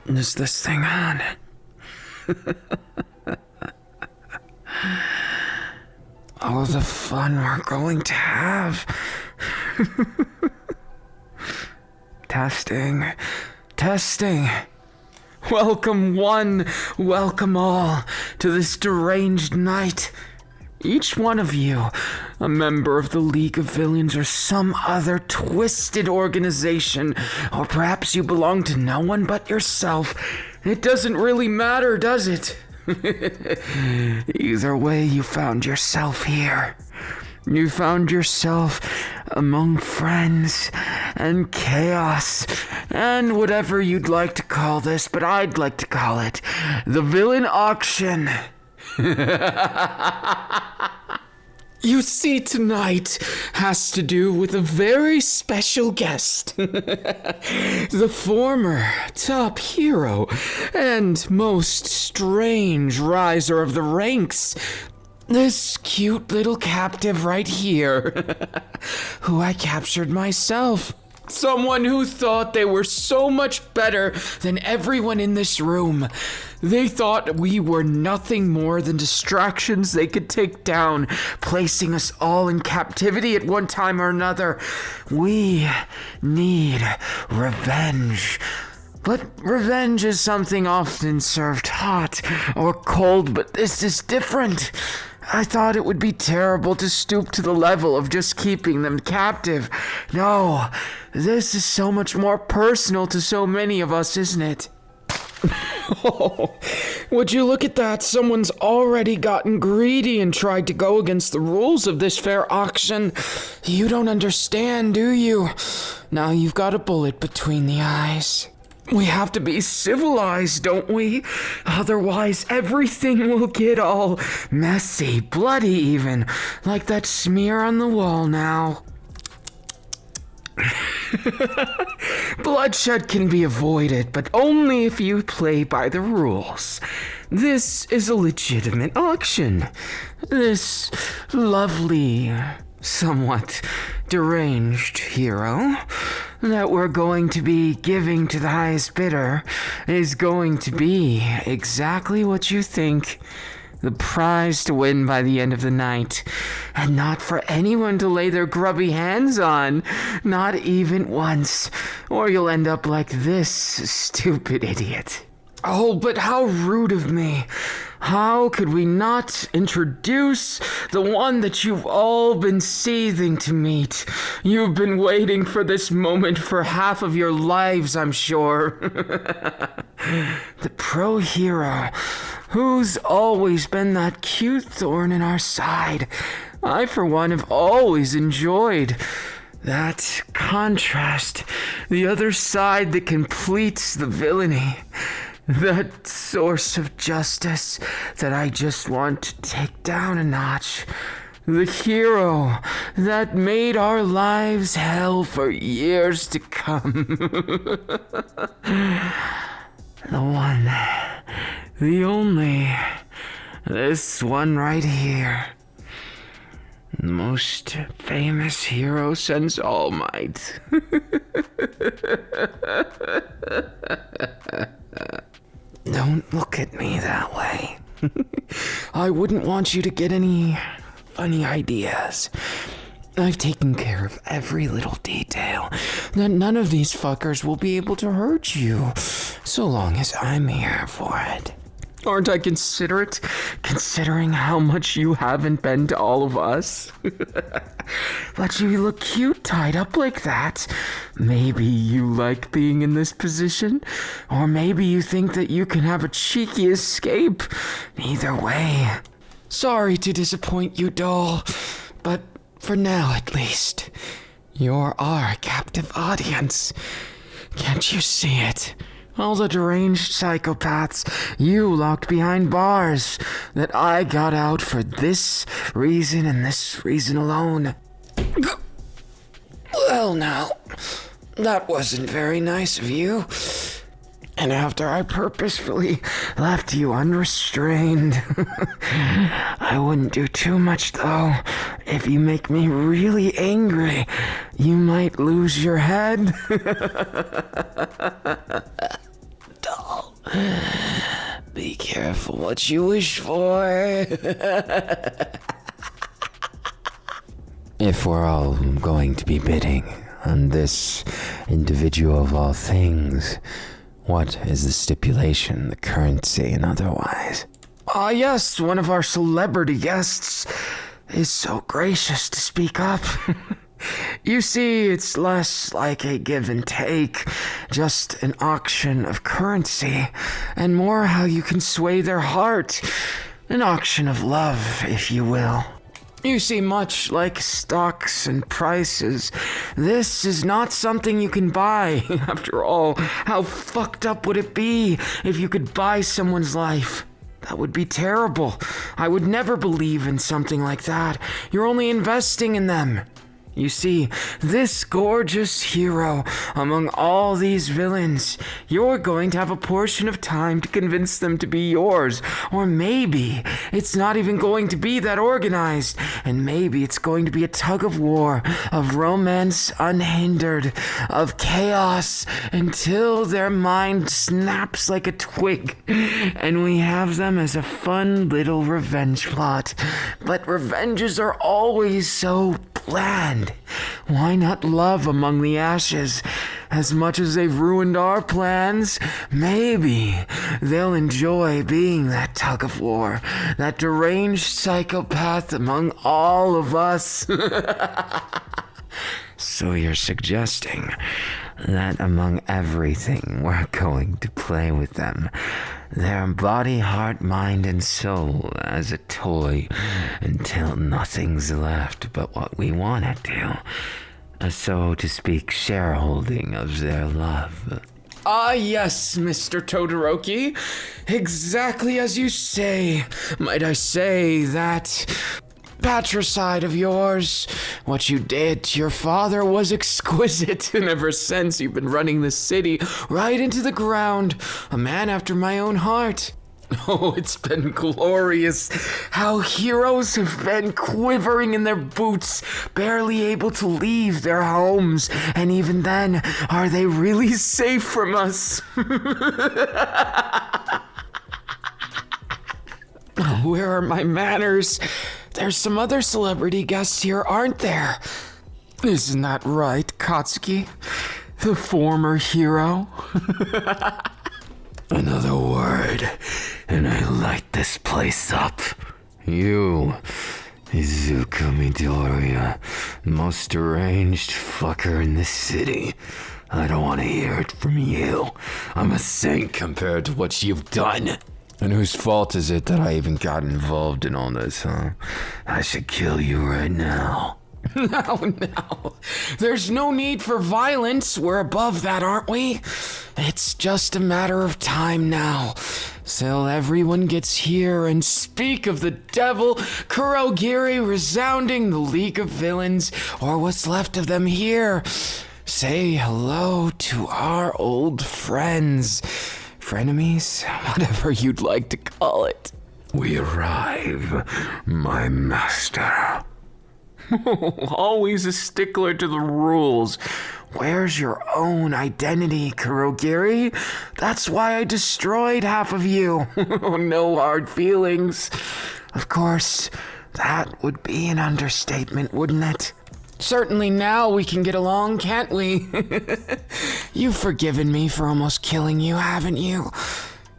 Is this thing on? Oh, the fun we're going to have. Testing. Welcome one, welcome all to this deranged night. Each one of you, a member of the League of Villains or some other twisted organization, or perhaps you belong to no one but yourself. It doesn't really matter, does it? Either way, you found yourself here. You found yourself among friends and chaos and whatever you'd like to call this, but I'd like to call it the Villain Auction. You see, tonight has to do with a very special guest. The former top hero and most strange riser of the ranks. This cute little captive right here, who I captured myself. Someone who thought they were so much better than everyone in this room. They thought we were nothing more than distractions they could take down, placing us all in captivity at one time or another. We need revenge. But revenge is something often served hot or cold, but this is different. I thought it would be terrible to stoop to the level of just keeping them captive. No, this is so much more personal to so many of us, isn't it? Oh, would you look at that? Someone's already gotten greedy and tried to go against the rules of this fair auction. You don't understand, do you? Now you've got a bullet between the eyes. We have to be civilized, don't we? Otherwise, everything will get all messy, bloody even, like that smear on the wall now. Bloodshed can be avoided, but only if you play by the rules. This is a legitimate auction. This lovely, somewhat deranged hero that we're going to be giving to the highest bidder is going to be exactly what you think. The prize to win by the end of the night. And not for anyone to lay their grubby hands on. Not even once. Or you'll end up like this stupid idiot. Oh, but how rude of me. How could we not introduce the one that you've all been seething to meet? You've been waiting for this moment for half of your lives, I'm sure. The pro hero, who's always been that cute thorn in our side. I, for one, have always enjoyed that contrast, the other side that completes the villainy. That source of justice that I just want to take down a notch. The hero that made our lives hell for years to come. The one, the only, this one right here. The most famous hero since All Might. Don't look at me that way. I wouldn't want you to get any funny ideas. I've taken care of every little detail. None of these fuckers will be able to hurt you, so long as I'm here for it. Aren't I considerate, considering how much you haven't been to all of us? But you look cute tied up like that. Maybe you like being in this position, or maybe you think that you can have a cheeky escape. Either way. Sorry to disappoint you, doll, but for now at least, you're our captive audience. Can't you see it? All the deranged psychopaths you locked behind bars that I got out for this reason and this reason alone. Well now, that wasn't very nice of you. And after I purposefully left you unrestrained, I wouldn't do too much though. If you make me really angry, you might lose your head. Doll, be careful what you wish for. If we're all going to be bidding on this individual of all things, what is the stipulation, the currency, and otherwise? Yes, one of our celebrity guests is so gracious to speak up. You see, it's less like a give and take, just an auction of currency, and more how you can sway their heart. An auction of love, if you will. You see, much like stocks and prices, this is not something you can buy. After all, how fucked up would it be if you could buy someone's life? That would be terrible. I would never believe in something like that. You're only investing in them. You see, this gorgeous hero among all these villains, you're going to have a portion of time to convince them to be yours. Or maybe it's not even going to be that organized. And maybe it's going to be a tug of war, of romance unhindered, of chaos until their mind snaps like a twig. And we have them as a fun little revenge plot. But revenges are always so bland. Why not love among the ashes? As much as they've ruined our plans, maybe they'll enjoy being that tug of war, that deranged psychopath among all of us. So you're suggesting that among everything we're going to play with them, their body, heart, mind, and soul as a toy until nothing's left but what we want it to. A, so to speak, shareholding of their love. Yes, Mr. Todoroki. Exactly as you say. Might I say that patricide of yours, what you did to your father was exquisite, and ever since you've been running the city right into the ground, a man after my own heart. Oh, it's been glorious. How heroes have been quivering in their boots, barely able to leave their homes, and even then, are they really safe from us? Where are my manners? There's some other celebrity guests here, aren't there? Isn't that right, Katsuki? The former hero? Another word, and I light this place up. You, Izuku Midoriya, most deranged fucker in the city. I don't want to hear it from you. I'm a saint compared to what you've done. And whose fault is it that I even got involved in all this, huh? I should kill you right now. No. There's no need for violence. We're above that, aren't we? It's just a matter of time now. Till everyone gets here and speak of the devil, Kurogiri resounding the League of Villains, or what's left of them here. Say hello to our old friends. Frenemies? Whatever you'd like to call it. We arrive, my master. Always a stickler to the rules. Where's your own identity, Kurogiri? That's why I destroyed half of you. No hard feelings. Of course, that would be an understatement, wouldn't it? Certainly now we can get along, can't we? You've forgiven me for almost killing you, haven't you,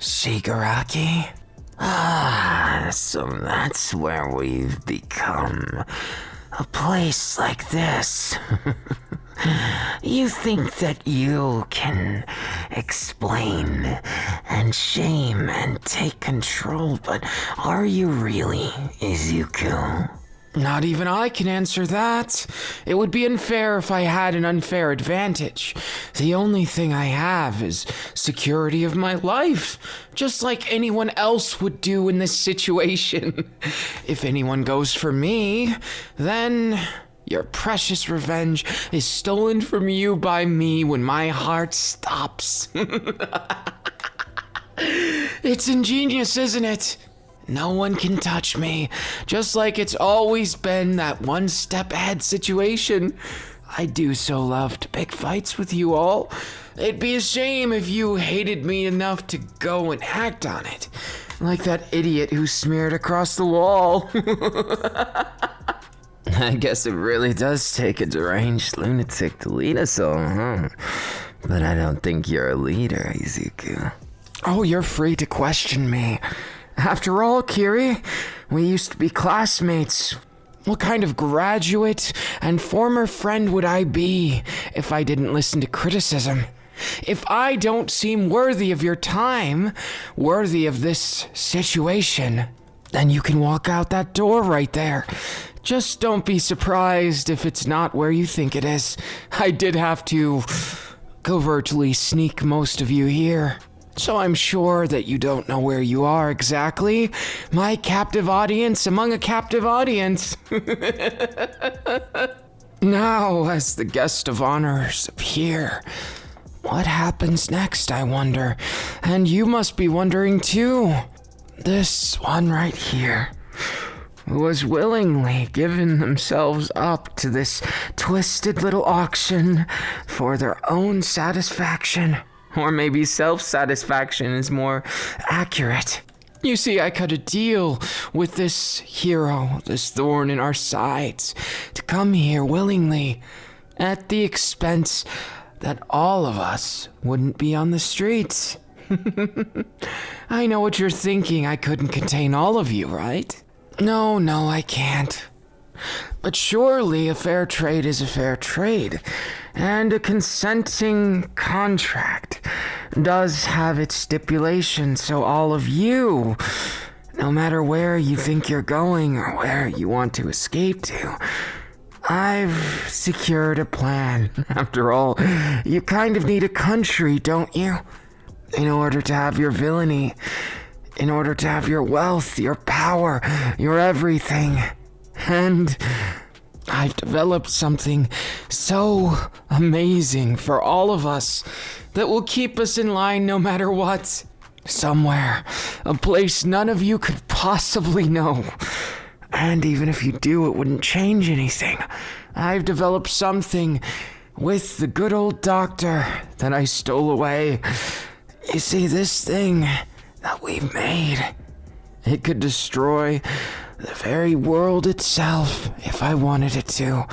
Shigaraki? So that's where we've become. A place like this. You think that you can explain and shame and take control, but are you really, Izuku? Not even I can answer that. It would be unfair if I had an unfair advantage. The only thing I have is security of my life, just like anyone else would do in this situation. If anyone goes for me, then your precious revenge is stolen from you by me when my heart stops. It's ingenious, isn't it? No one can touch me, just like it's always been that one step ahead situation. I do so love to pick fights with you all. It'd be a shame if you hated me enough to go and act on it. Like that idiot who smeared across the wall. I guess it really does take a deranged lunatic to lead us all, huh? But I don't think you're a leader, Izuku. Oh, you're free to question me. After all, Kiri, we used to be classmates. What kind of graduate and former friend would I be if I didn't listen to criticism? If I don't seem worthy of your time, worthy of this situation, then you can walk out that door right there. Just don't be surprised if it's not where you think it is. I did have to covertly sneak most of you here. So I'm sure that you don't know where you are exactly. My captive audience among a captive audience. Now, as the guest of honors appear, what happens next, I wonder? And you must be wondering too. This one right here was willingly giving themselves up to this twisted little auction for their own satisfaction. Or maybe self-satisfaction is more accurate. You see, I cut a deal with this hero, this thorn in our sides, to come here willingly, at the expense that all of us wouldn't be on the streets. I know what you're thinking. I couldn't contain all of you, right? No, I can't. But surely a fair trade is a fair trade, and a consenting contract does have its stipulations, so all of you, no matter where you think you're going or where you want to escape to, I've secured a plan. After all, you kind of need a country, don't you? In order to have your villainy, in order to have your wealth, your power, your everything. And I've developed something so amazing for all of us that will keep us in line no matter what. Somewhere, a place none of you could possibly know. And even if you do, it wouldn't change anything. I've developed something with the good old doctor that I stole away. You see, this thing that we've made, it could destroy the very world itself if I wanted it to.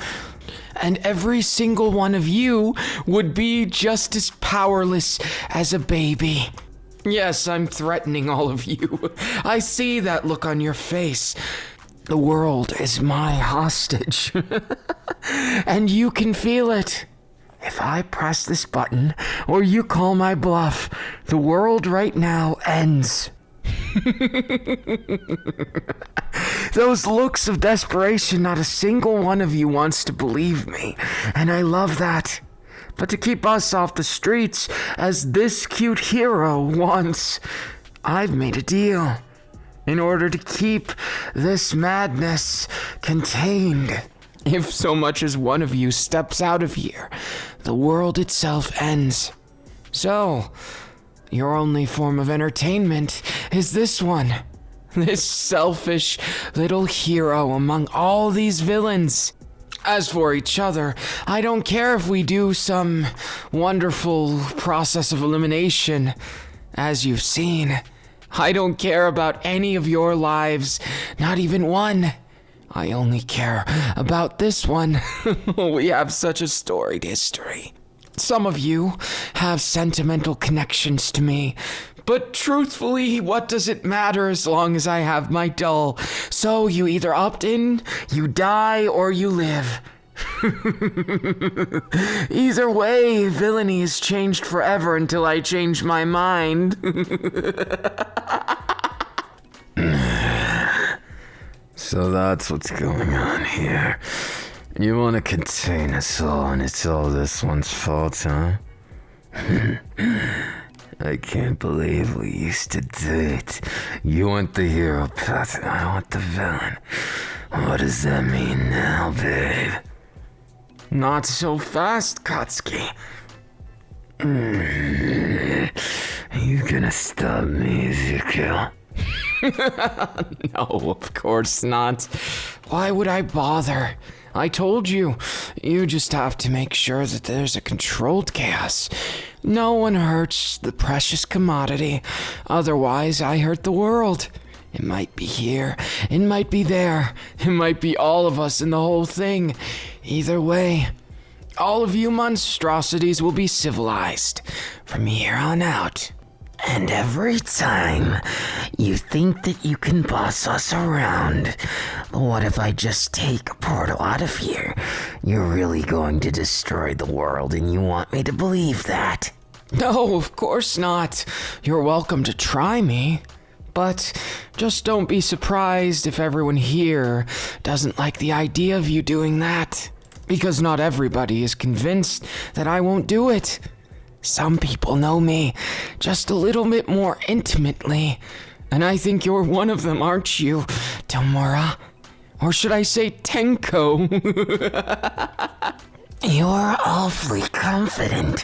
And every single one of you would be just as powerless as a baby. Yes, I'm threatening all of you. I see that look on your face. The world is my hostage. And you can feel it. If I press this button, or you call my bluff, the world right now ends. Those looks of desperation, not a single one of you wants to believe me, and I love that. But to keep us off the streets, as this cute hero wants, I've made a deal. In order to keep this madness contained. If so much as one of you steps out of here, the world itself ends. So, your only form of entertainment is this one. This selfish little hero among all these villains. As for each other, I don't care if we do some wonderful process of elimination, as you've seen. I don't care about any of your lives, not even one. I only care about this one. We have such a storied history. Some of you have sentimental connections to me, but truthfully, what does it matter as long as I have my doll? So you either opt in, you die, or you live. Either way, villainy is changed forever until I change my mind. So that's what's going on here. You want to contain us all, and it's all this one's fault, huh? I can't believe we used to date. You want the hero path, and I want the villain. What does that mean now, babe? Not so fast, Katsuki. You You gonna stop me, Ezekiel? No, of course not. Why would I bother? I told you. You just have to make sure that there's a controlled chaos. No one hurts the precious commodity. Otherwise, I hurt the world. It might be here. It might be there. It might be all of us in the whole thing. Either way, all of you monstrosities will be civilized from here on out. And every time you think that you can boss us around, what if I just take a portal out of here? You're really going to destroy the world and you want me to believe that? No, of course not. You're welcome to try me. But just don't be surprised if everyone here doesn't like the idea of you doing that. Because not everybody is convinced that I won't do it. Some people know me just a little bit more intimately. And I think you're one of them, aren't you, Tomura? Or should I say Tenko? You're awfully confident.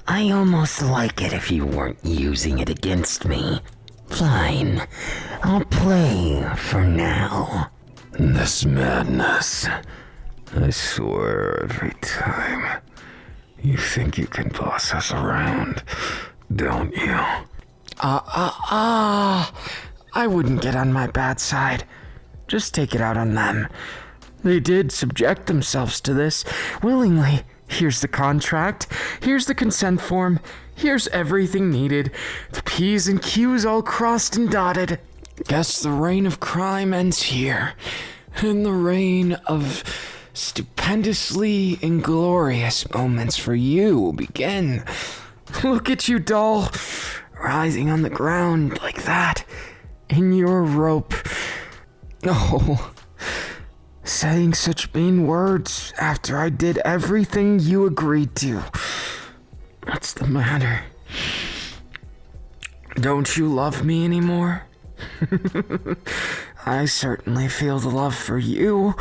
I almost like it if you weren't using it against me. Fine, I'll play for now. This madness, I swear every time. You think you can boss us around, don't you? I wouldn't get on my bad side. Just take it out on them. They did subject themselves to this willingly. Here's the contract. Here's the consent form. Here's everything needed. The P's and Q's all crossed and dotted. Guess the reign of crime ends here. And the reign of stupendously inglorious moments for you will begin. Look at you, doll. Rising on the ground like that. In your rope. Oh. Saying such mean words after I did everything you agreed to. What's the matter? Don't you love me anymore? I certainly feel the love for you.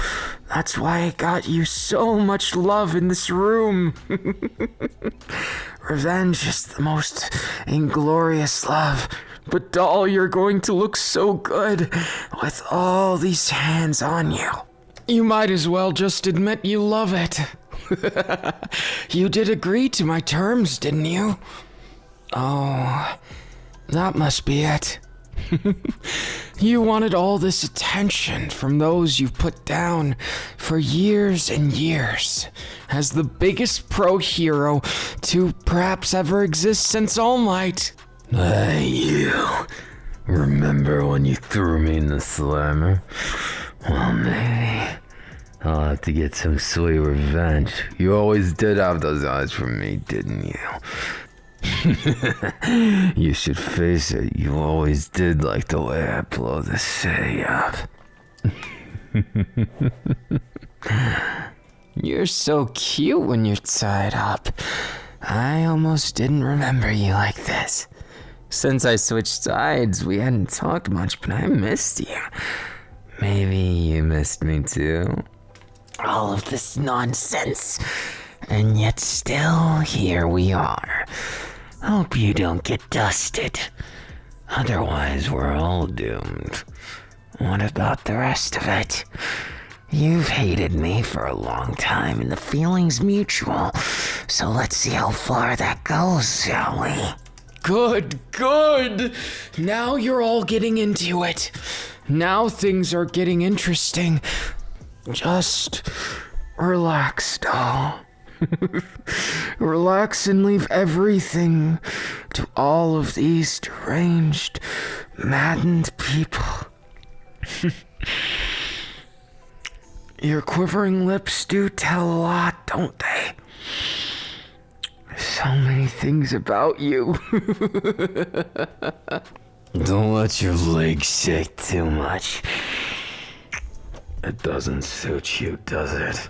That's why I got you so much love in this room. Revenge is the most inglorious love. But doll, you're going to look so good with all these hands on you. You might as well just admit you love it. You did agree to my terms, didn't you? Oh, that must be it. You wanted all this attention from those you've put down for years and years as the biggest pro hero to perhaps ever exist since All Might. Hey, you. Remember when you threw me in the slammer? Well, maybe I'll have to get some sweet revenge. You always did have those eyes for me, didn't you? You should face it, you always did like the way I blow the city up. You're so cute when you're tied up. I almost didn't remember you like this. Since I switched sides, we hadn't talked much, but I missed you. Maybe you missed me too? All of this nonsense. And yet still, here we are. Hope you don't get dusted. Otherwise, we're all doomed. What about the rest of it? You've hated me for a long time, and the feeling's mutual. So let's see how far that goes, shall we? Good. Now you're all getting into it. Now things are getting interesting. Just relax, doll. Relax and leave everything to all of these deranged, maddened people. Your quivering lips do tell a lot, don't they? So many things about you. Don't let your legs shake too much. It doesn't suit you, does it?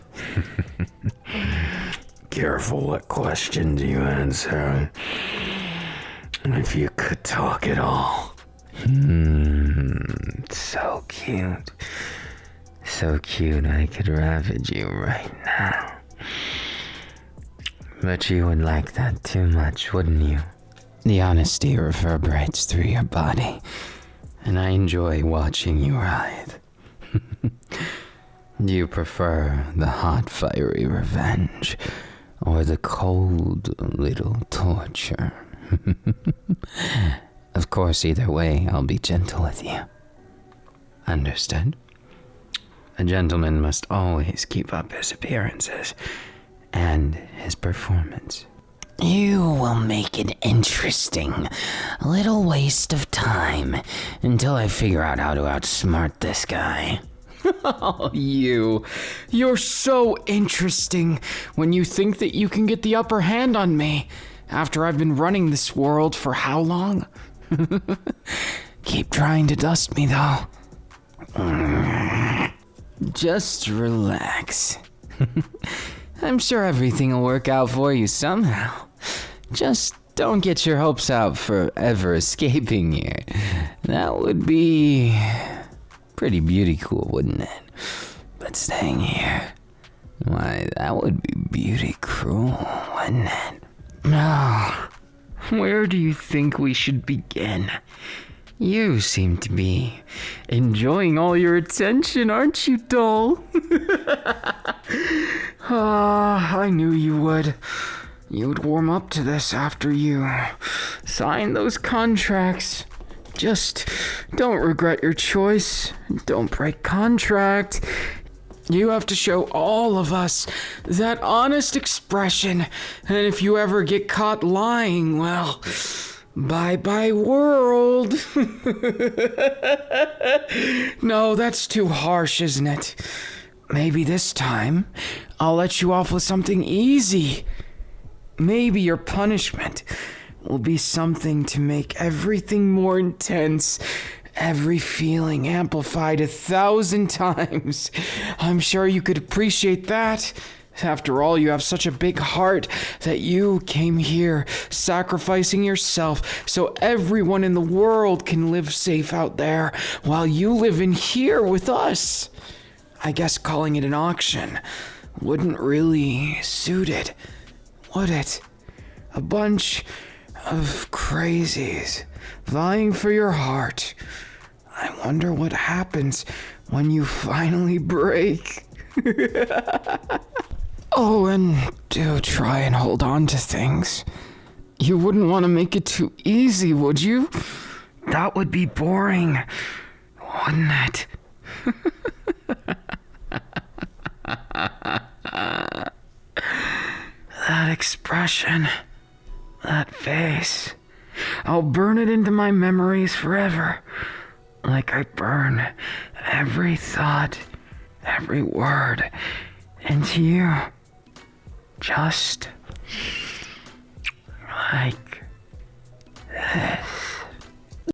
Careful what questions you answer. If you could talk at all. So cute. So cute I could ravage you right now. But you would like that too much, wouldn't you? The honesty reverberates through your body, and I enjoy watching you writhe. Do you prefer the hot, fiery revenge, or the cold little torture? Of course, either way, I'll be gentle with you. Understood? A gentleman must always keep up his appearances and his performance. You will make it interesting. A little waste of time until I figure out how to outsmart this guy. Oh, you're so interesting when you think that you can get the upper hand on me after I've been running this world for how long? Keep trying to dust me, though. Just relax. I'm sure everything will work out for you somehow. Just don't get your hopes out for ever escaping here. That would be pretty beauty cool, wouldn't it? But staying here, why, that would be beauty cruel, wouldn't it? Now, where do you think we should begin? You seem to be enjoying all your attention, aren't you, doll? I knew you would. You would warm up to this after you sign those contracts. Just don't regret your choice. Don't break contract. You have to show all of us that honest expression. And if you ever get caught lying, well, bye-bye world. No, that's too harsh, isn't it? Maybe this time I'll let you off with something easy. Maybe your punishment will be something to make everything more intense, every feeling amplified 1,000 times. I'm sure you could appreciate that. After all, you have such a big heart that you came here sacrificing yourself so everyone in the world can live safe out there while you live in here with us. I guess calling it an auction wouldn't really suit it, would it? A bunch of crazies vying for your heart. I wonder what happens when you finally break. Oh, and do try and hold on to things. You wouldn't want to make it too easy, would you? That would be boring, wouldn't it? That expression, that face, I'll burn it into my memories forever, like I burn every thought, every word into you. Just like